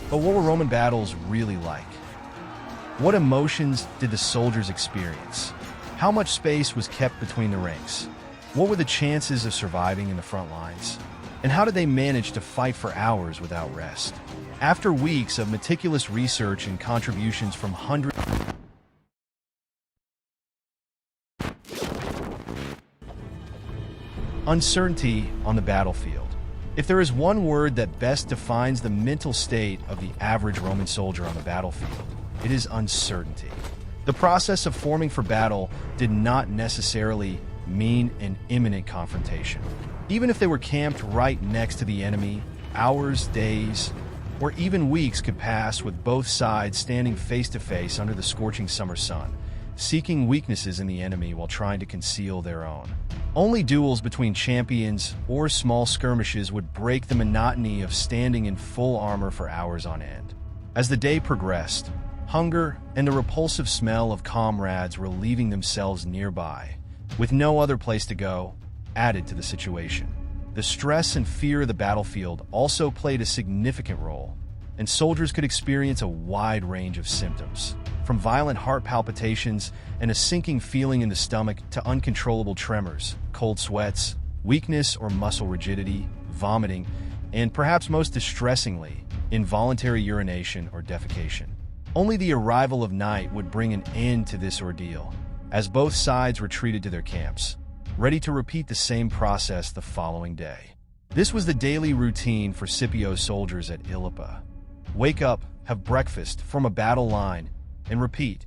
But what were Roman battles really like? What emotions did the soldiers experience? How much space was kept between the ranks? What were the chances of surviving in the front lines? And how did they manage to fight for hours without rest? After weeks of meticulous research and contributions from hundreds uncertainty on the battlefield. If there is one word that best defines the mental state of the average Roman soldier on the battlefield, it is uncertainty. The process of forming for battle did not necessarily mean an imminent confrontation. Even if they were camped right next to the enemy, hours, days, or even weeks could pass with both sides standing face to face under the scorching summer sun, seeking weaknesses in the enemy while trying to conceal their own. Only duels between champions or small skirmishes would break the monotony of standing in full armor for hours on end. As the day progressed, hunger and the repulsive smell of comrades relieving themselves nearby, with no other place to go, added to the situation. The stress and fear of the battlefield also played a significant role, and soldiers could experience a wide range of symptoms, from violent heart palpitations and a sinking feeling in the stomach to uncontrollable tremors, cold sweats, weakness or muscle rigidity, vomiting, and perhaps most distressingly, involuntary urination or defecation. Only the arrival of night would bring an end to this ordeal, as both sides retreated to their camps, ready to repeat the same process the following day. This was the daily routine for Scipio's soldiers at Ilipa. Wake up, have breakfast, form a battle line, and repeat,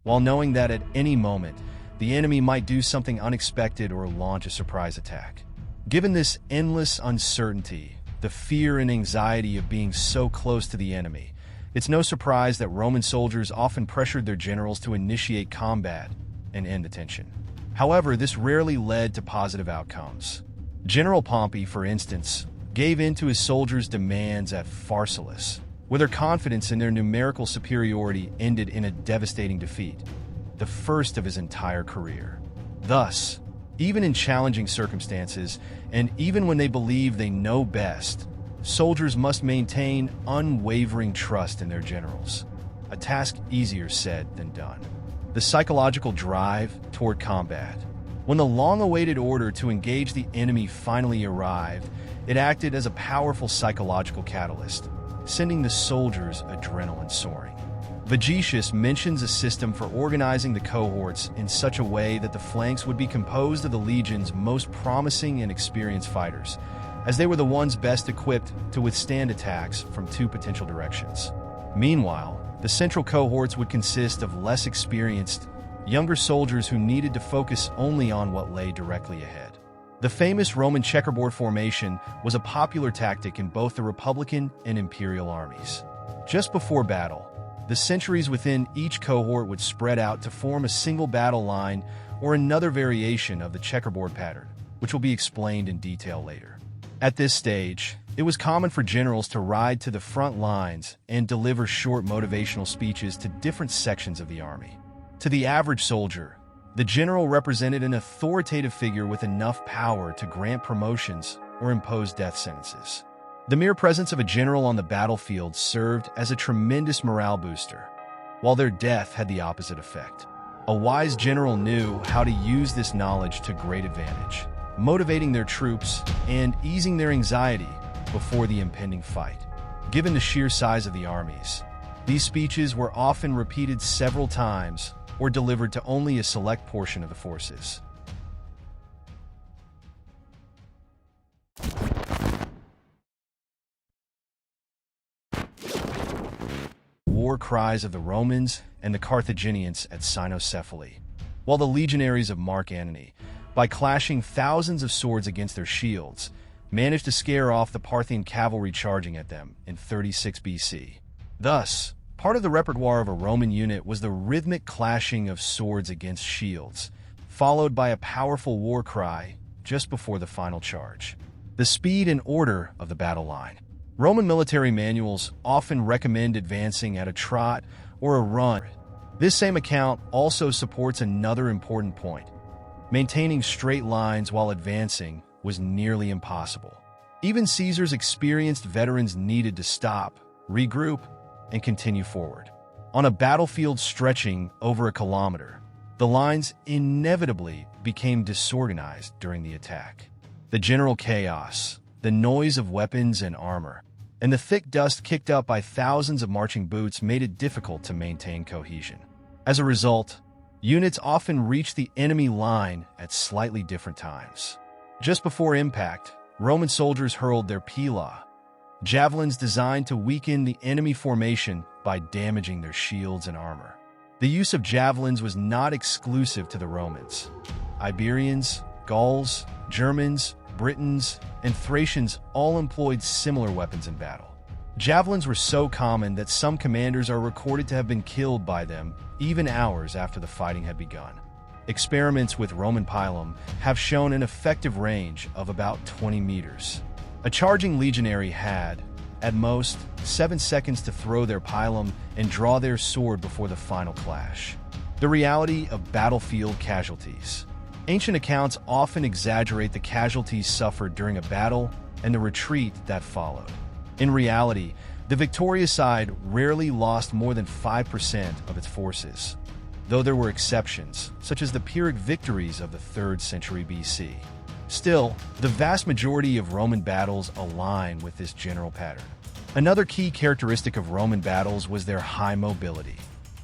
while knowing that at any moment, the enemy might do something unexpected or launch a surprise attack. Given this endless uncertainty, the fear and anxiety of being so close to the enemy, it's no surprise that Roman soldiers often pressured their generals to initiate combat and end the tension. However, this rarely led to positive outcomes. General Pompey, for instance, gave in to his soldiers' demands at Pharsalus, where their confidence in their numerical superiority ended in a devastating defeat, the first of his entire career. Thus, even in challenging circumstances, and even when they believe they know best, soldiers must maintain unwavering trust in their generals, a task easier said than done. The psychological drive toward combat. When the long-awaited order to engage the enemy finally arrived, it acted as a powerful psychological catalyst, sending the soldiers' adrenaline soaring. Vegetius mentions a system for organizing the cohorts in such a way that the flanks would be composed of the legion's most promising and experienced fighters, as they were the ones best equipped to withstand attacks from two potential directions. Meanwhile, the central cohorts would consist of less experienced, younger soldiers who needed to focus only on what lay directly ahead. The famous Roman checkerboard formation was a popular tactic in both the Republican and Imperial armies. Just before battle, the sentries within each cohort would spread out to form a single battle line or another variation of the checkerboard pattern, which will be explained in detail later. At this stage, it was common for generals to ride to the front lines and deliver short motivational speeches to different sections of the army. To the average soldier, the general represented an authoritative figure with enough power to grant promotions or impose death sentences. The mere presence of a general on the battlefield served as a tremendous morale booster, while their death had the opposite effect. A wise general knew how to use this knowledge to great advantage, motivating their troops and easing their anxiety before the impending fight. Given the sheer size of the armies, these speeches were often repeated several times or delivered to only a select portion of the forces. War cries of the Romans and the Carthaginians at Cynocephaly, while the legionaries of Mark Antony, by clashing thousands of swords against their shields, managed to scare off the Parthian cavalry charging at them in 36 BC. Thus, part of the repertoire of a Roman unit was the rhythmic clashing of swords against shields, followed by a powerful war cry just before the final charge. The speed and order of the battle line. Roman military manuals often recommend advancing at a trot or a run. This same account also supports another important point. Maintaining straight lines while advancing was nearly impossible. Even Caesar's experienced veterans needed to stop, regroup, and continue forward. On a battlefield stretching over a kilometer, the lines inevitably became disorganized during the attack. The general chaos, the noise of weapons and armor, and the thick dust kicked up by thousands of marching boots made it difficult to maintain cohesion. As a result, units often reached the enemy line at slightly different times. Just before impact, Roman soldiers hurled their pila, javelins designed to weaken the enemy formation by damaging their shields and armor. The use of javelins was not exclusive to the Romans. Iberians, Gauls, Germans, Britons, and Thracians all employed similar weapons in battle. Javelins were so common that some commanders are recorded to have been killed by them even hours after the fighting had begun. Experiments with Roman pilum have shown an effective range of about 20 meters. A charging legionary had, at most, 7 seconds to throw their pilum and draw their sword before the final clash. The reality of battlefield casualties. Ancient accounts often exaggerate the casualties suffered during a battle and the retreat that followed. In reality, the victorious side rarely lost more than 5% of its forces, though there were exceptions, such as the Pyrrhic victories of the 3rd century BC. Still, the vast majority of Roman battles align with this general pattern. Another key characteristic of Roman battles was their high mobility.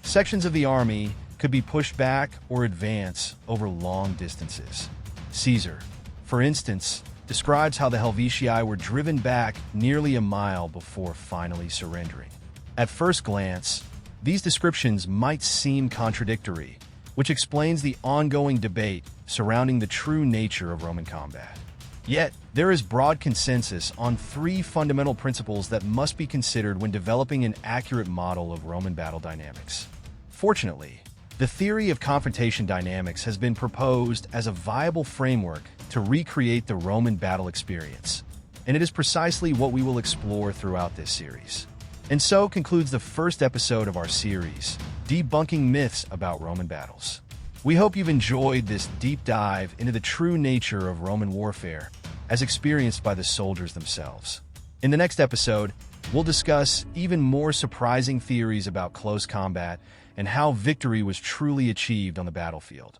Sections of the army could be pushed back or advance over long distances. Caesar, for instance, describes how the Helvetii were driven back nearly a mile before finally surrendering. At first glance, these descriptions might seem contradictory, which explains the ongoing debate surrounding the true nature of Roman combat. Yet, there is broad consensus on 3 fundamental principles that must be considered when developing an accurate model of Roman battle dynamics. Fortunately, the theory of confrontation dynamics has been proposed as a viable framework to recreate the Roman battle experience, and it is precisely what we will explore throughout this series. And so concludes the first episode of our series, Debunking Myths about Roman Battles. We hope you've enjoyed this deep dive into the true nature of Roman warfare as experienced by the soldiers themselves. In the next episode, we'll discuss even more surprising theories about close combat and how victory was truly achieved on the battlefield.